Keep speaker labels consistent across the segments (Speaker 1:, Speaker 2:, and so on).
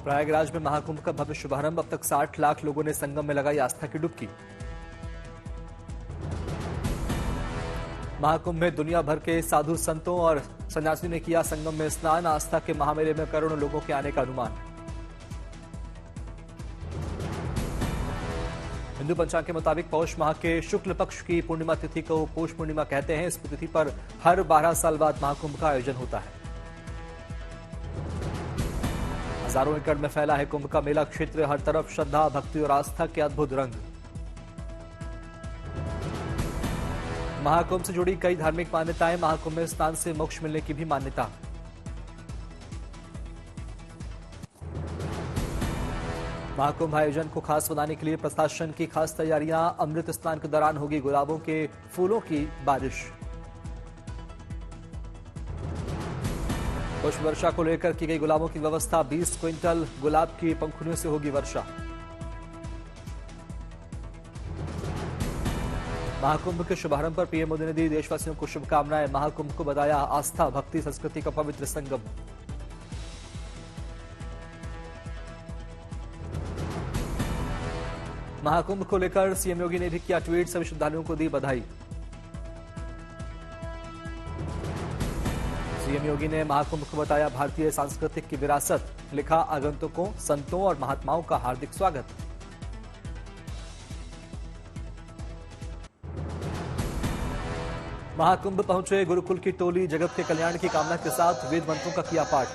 Speaker 1: प्रयागराज में महाकुंभ का भव्य शुभारंभ। अब तक 60 लाख लोगों ने संगम में लगाई आस्था की डुबकी। महाकुंभ में दुनिया भर के साधु संतों और सन्यासियों ने किया संगम में स्नान। आस्था के महामेले में करोड़ों लोगों के आने का अनुमान। हिंदू पंचांग के मुताबिक पौष माह के शुक्ल पक्ष की पूर्णिमा तिथि को पौष पूर्णिमा कहते हैं। इस तिथि पर हर 12 साल बाद महाकुंभ का आयोजन होता है। हजारों एकड़ में फैला है कुंभ का मेला क्षेत्र। हर तरफ श्रद्धा, भक्ति और आस्था के अद्भुत रंग। महाकुंभ से जुड़ी कई धार्मिक मान्यताएं। महाकुंभ में स्नान से मोक्ष मिलने की भी मान्यता। महाकुंभ आयोजन को खास बनाने के लिए प्रशासन की खास तैयारियां। अमृत स्नान के दौरान होगी गुलाबों के फूलों की बारिश। पुष्प वर्षा को लेकर की गई गुलाबों की व्यवस्था। 20 क्विंटल गुलाब की पंखुड़ियों से होगी वर्षा। महाकुंभ के शुभारंभ पर पीएम मोदी ने दी देशवासियों को शुभकामनाएं। महाकुंभ को बताया आस्था, भक्ति, संस्कृति का पवित्र संगम। महाकुंभ को लेकर सीएम योगी ने भी किया ट्वीट। सभी श्रद्धालुओं को दी बधाई। सीएम योगी ने महाकुंभ को बताया भारतीय सांस्कृतिक की विरासत। लिखा आगंतुकों, संतों और महात्माओं का हार्दिक स्वागत। महाकुंभ पहुंचे गुरुकुल की टोली। जगत के कल्याण की कामना के साथ वेद मंत्रों का किया पाठ।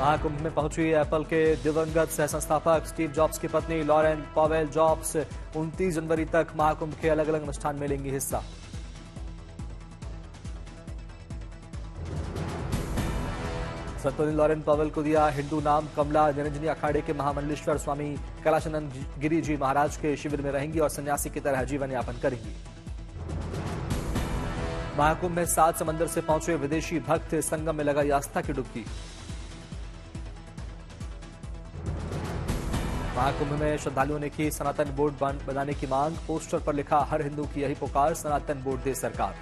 Speaker 1: महाकुंभ में पहुंची एप्पल के दिवंगत सह संस्थापक स्टीव जॉब्स की पत्नी लॉरेन पॉवेल जॉब्स। 29 जनवरी तक महाकुंभ के अलग अलग अनुष्ठान में लेंगी हिस्सा। संतों ने लॉरेन पॉवेल को दिया हिंदू नाम। कमला निरंजनी अखाड़े के महामंडलेश्वर स्वामी कैलाशानंद गिरी जी महाराज के शिविर में रहेंगी और सन्यासी की तरह जीवन यापन करेंगी। महाकुंभ में 7 समंदर से पहुंचे विदेशी भक्त। संगम में लगाई आस्था की डुबकी। महाकुंभ में श्रद्धालुओं ने की सनातन बोर्ड बनाने की मांग। पोस्टर पर लिखा हर हिंदू की यही पुकार, सनातन बोर्ड दे सरकार।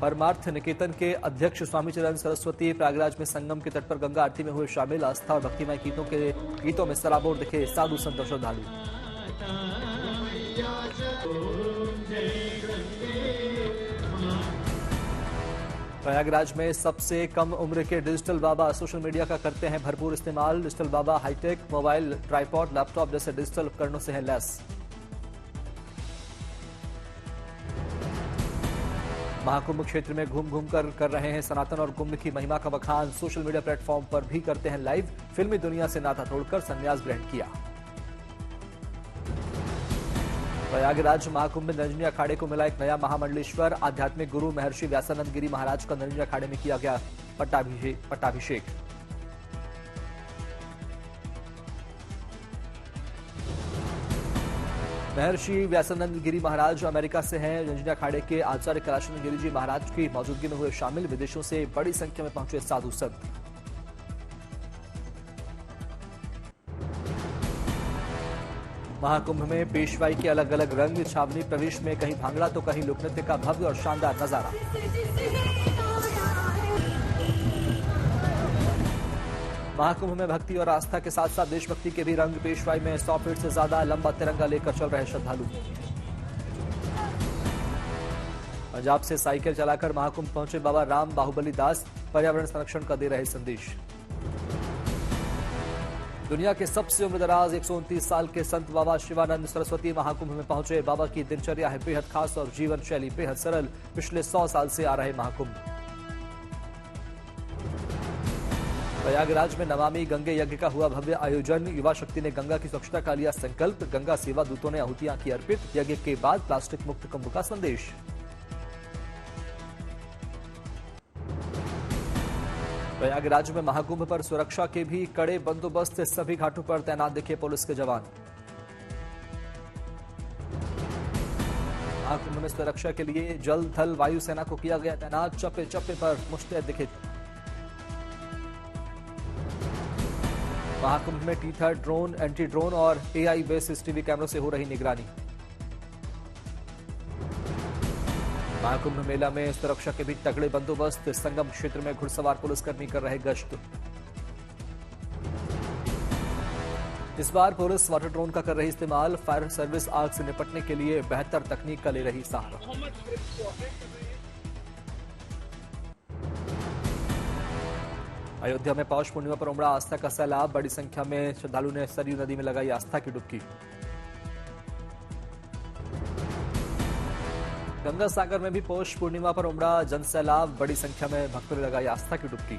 Speaker 1: परमार्थ निकेतन के अध्यक्ष स्वामी चरण सरस्वती प्रयागराज में संगम के तट पर गंगा आरती में हुए शामिल। आस्था और भक्तिमय गीतों में सराबोर दिखे साधु संत और श्रद्धालु। प्रयागराज में सबसे कम उम्र के डिजिटल बाबा। सोशल मीडिया का करते हैं भरपूर इस्तेमाल। डिजिटल बाबा हाईटेक मोबाइल, ट्राइपॉड, लैपटॉप जैसे डिजिटल उपकरणों से है लैस। महाकुंभ क्षेत्र में घूम घूम कर रहे हैं सनातन और कुंभ की महिमा का बखान। सोशल मीडिया प्लेटफॉर्म पर भी करते हैं लाइव। फिल्मी दुनिया से नाता तोड़कर संन्यास ग्रहण किया। प्रयागराज महाकुंभ में निरंजनी अखाड़े को मिला एक नया महामंडलेश्वर। आध्यात्मिक गुरु महर्षि व्यासानंद गिरी महाराज का निरंजनी अखाड़े में किया गया पट्टाभिषेक। महर्षि व्यासानंद गिरी महाराज अमेरिका से हैं। निरंजनी अखाड़े के आचार्य कैलाशानंद गिरी जी महाराज की मौजूदगी में हुए शामिल। विदेशों से बड़ी संख्या में पहुंचे साधु संत। महाकुंभ में पेशवाई के अलग अलग रंग। छावनी प्रवेश में कहीं भांगड़ा तो कहीं लोकनृत्य का भव्य और शानदार नजारा। महाकुंभ में भक्ति और आस्था के साथ साथ देशभक्ति के भी रंग। पेशवाई में 100 फीट से ज्यादा लंबा तिरंगा लेकर चल रहे श्रद्धालु। पंजाब से साइकिल चलाकर महाकुंभ पहुंचे बाबा राम बाहुबली दास। पर्यावरण संरक्षण का दे रहे संदेश। दुनिया के सबसे उम्रदराज 129 साल के संत बाबा शिवानंद सरस्वती महाकुंभ में पहुंचे। बाबा की दिनचर्या है बेहद खास और जीवन शैली बेहद सरल। पिछले 100 साल से आ रहे महाकुंभ। प्रयागराज में नमामि गंगे यज्ञ का हुआ भव्य आयोजन। युवा शक्ति ने गंगा की स्वच्छता का लिया संकल्प। गंगा सेवा दूतों ने आहुतियां की अर्पित। यज्ञ के बाद प्लास्टिक मुक्त कुंभ का संदेश। प्रयागराज में महाकुंभ पर सुरक्षा के भी कड़े बंदोबस्त। सभी घाटों पर तैनात दिखे पुलिस के जवान। महाकुंभ में सुरक्षा के लिए जल थल वायुसेना को किया गया तैनात। चप्पे चप्पे पर मुस्तैद दिखे। महाकुंभ में टीथर ड्रोन, एंटी ड्रोन और एआई बेस्ड सीसीटीवी कैमरों से हो रही निगरानी। महाकुंभ मेला में सुरक्षा के बीच तगड़े बंदोबस्त, संगम क्षेत्र में घुड़सवार पुलिसकर्मी कर रहे गश्त। इस बार पुलिस वाटर ड्रोन का कर रही इस्तेमाल, फायर सर्विस आग से निपटने के लिए बेहतर तकनीक का ले रही सहारा। अयोध्या में पौष पूर्णिमा पर उमड़ा आस्था का सैलाब, बड़ी संख्या में श्रद्धालुओं ने सरयू नदी में लगाई आस्था की डुबकी। गंगा सागर में भी पौष पूर्णिमा पर उमड़ा जनसैलाब, बड़ी संख्या में भक्तों ने लगाई आस्था की डुबकी।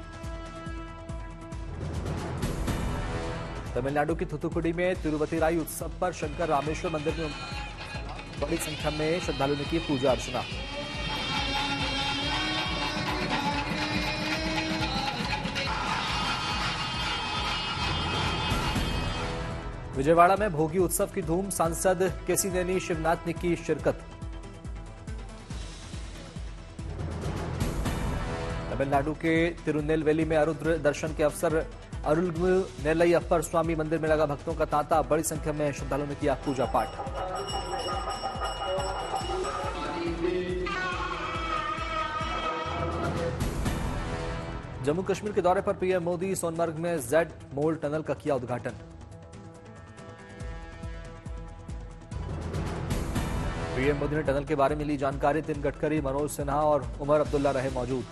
Speaker 1: तमिलनाडु की थुथुकुडी में तिरुवतिराई उत्सव पर शंकर रामेश्वर मंदिर में बड़ी संख्या में श्रद्धालुओं ने की पूजा अर्चना। विजयवाड़ा में भोगी उत्सव की धूम, सांसद केसीनेनी शिवनाथ ने की शिरकत। तमिलनाडु के तिरुनेलवेली में अरुद्र दर्शन के अवसर अरुलगु नेल्लयप्पर स्वामी मंदिर में लगा भक्तों का तांता, बड़ी संख्या में श्रद्धालुओं ने किया पूजा पाठ। जम्मू कश्मीर के दौरे पर पीएम मोदी, सोनमर्ग में जेड मोल टनल का किया उद्घाटन। पीएम मोदी ने टनल के बारे में ली जानकारी, नितिन गडकरी, मनोज सिन्हा और उमर अब्दुल्ला रहे मौजूद।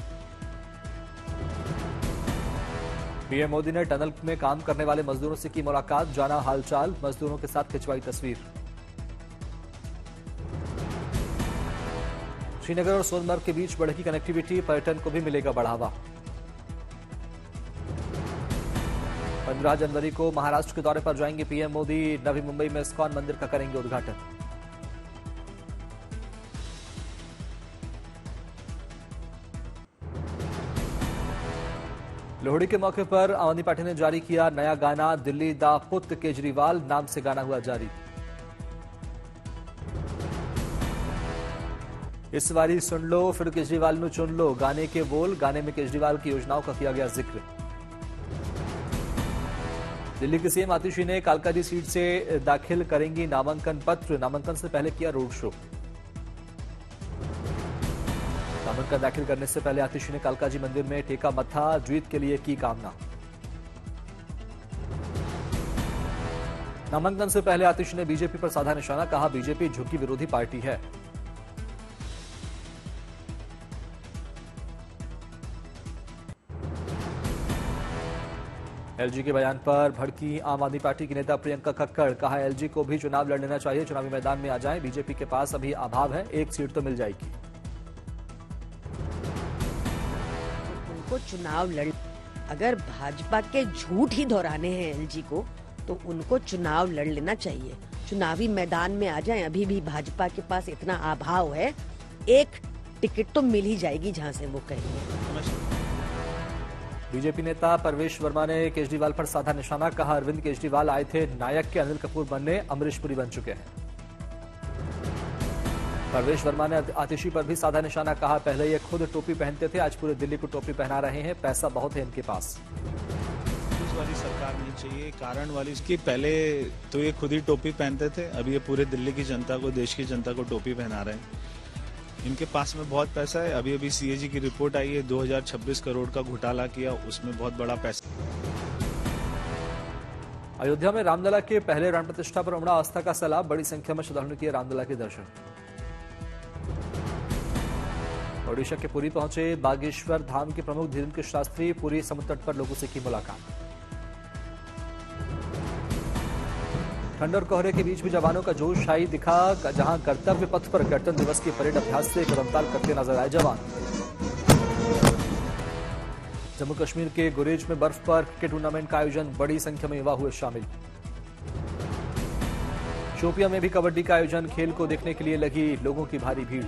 Speaker 1: पीएम मोदी ने टनल में काम करने वाले मजदूरों से की मुलाकात, जाना हालचाल, मजदूरों के साथ खिंचवाई तस्वीर। श्रीनगर और सोनमर्ग के बीच बढ़ेगी कनेक्टिविटी, पर्यटन को भी मिलेगा बढ़ावा। 15 जनवरी को महाराष्ट्र के दौरे पर जाएंगे पीएम मोदी, नवी मुंबई में इस्कॉन मंदिर का करेंगे उद्घाटन। लोहड़ी के मौके पर आम आदमी पार्टी ने जारी किया नया गाना, दिल्ली दा पुत केजरीवाल नाम से गाना हुआ जारी। इस बारी सुन लो फिर केजरीवाल नु चुन लो, गाने के बोल, गाने में केजरीवाल की योजनाओं का किया गया जिक्र। दिल्ली के सीएम आतिशी ने कालकाजी सीट से दाखिल करेंगी नामांकन पत्र, नामांकन से पहले किया रोड शो। नामांकन दाखिल करने से पहले आतिशी ने कालकाजी मंदिर में टेका मत्था, जीत के लिए की कामना। नामांकन से पहले आतिशी ने बीजेपी पर साधा निशाना, कहा बीजेपी झुग्गी विरोधी पार्टी है। एलजी के बयान पर भड़की आम आदमी पार्टी की नेता प्रियंका कक्कड़, कहा एलजी को भी चुनाव लड़ लेना चाहिए, चुनावी मैदान में आ जाएं, बीजेपी के पास अभी अभाव है, एक सीट तो मिल जाएगी।
Speaker 2: उनको चुनाव लड़, अगर भाजपा के झूठ ही दोहराने हैं एलजी को, तो उनको चुनाव लड़ लेना चाहिए, चुनावी मैदान में आ जाएं, अभी भी भाजपा के पास इतना अभाव है, एक टिकट तो मिल ही जाएगी जहां से वो कहेंगे।
Speaker 1: बीजेपी नेता परवेश वर्मा ने केजरीवाल पर साधा निशाना, कहा अरविंद केजरीवाल आए थे नायक के अनिल कपूर बनने, अमरीश पुरी बन चुके हैं। परवेश वर्मा ने आतिशी पर भी साधा निशाना, कहा पहले ये खुद टोपी पहनते थे, आज पूरे दिल्ली को टोपी पहना रहे हैं, पैसा बहुत है इनके पास।
Speaker 3: वाली सरकार नहीं चाहिए, कारण वाली इसकी, पहले तो ये खुद ही टोपी पहनते थे, अब ये पूरे दिल्ली की जनता को, देश की जनता को टोपी पहना रहे हैं। इनके पास में बहुत पैसा है, अभी अभी सीएजी की रिपोर्ट आई है, 2026 करोड़ का घोटाला किया, उसमें बहुत बड़ा पैसा।
Speaker 1: अयोध्या में रामलला के पहले प्राण प्रतिष्ठा पर उमड़ा आस्था का सैलाब, बड़ी संख्या में श्रद्धालुओं ने किए रामलला के दर्शन। ओडिशा के पुरी पहुंचे बागेश्वर धाम के प्रमुख धीरेन्द्र शास्त्री, पुरी समुद्र तट पर लोगों से की मुलाकात। ठंड और कोहरे के बीच भी जवानों का जोश शाही दिखा, जहां कर्तव्य पथ पर गणतंत्र दिवस की परेड अभ्यास से कदमताल करते नजर आए जवान। जम्मू कश्मीर के गुरेज में बर्फ पर क्रिकेट टूर्नामेंट का आयोजन, बड़ी संख्या में युवा हुए शामिल। शोपियां में भी कबड्डी का आयोजन, खेल को देखने के लिए लगी लोगों की भारी भीड़।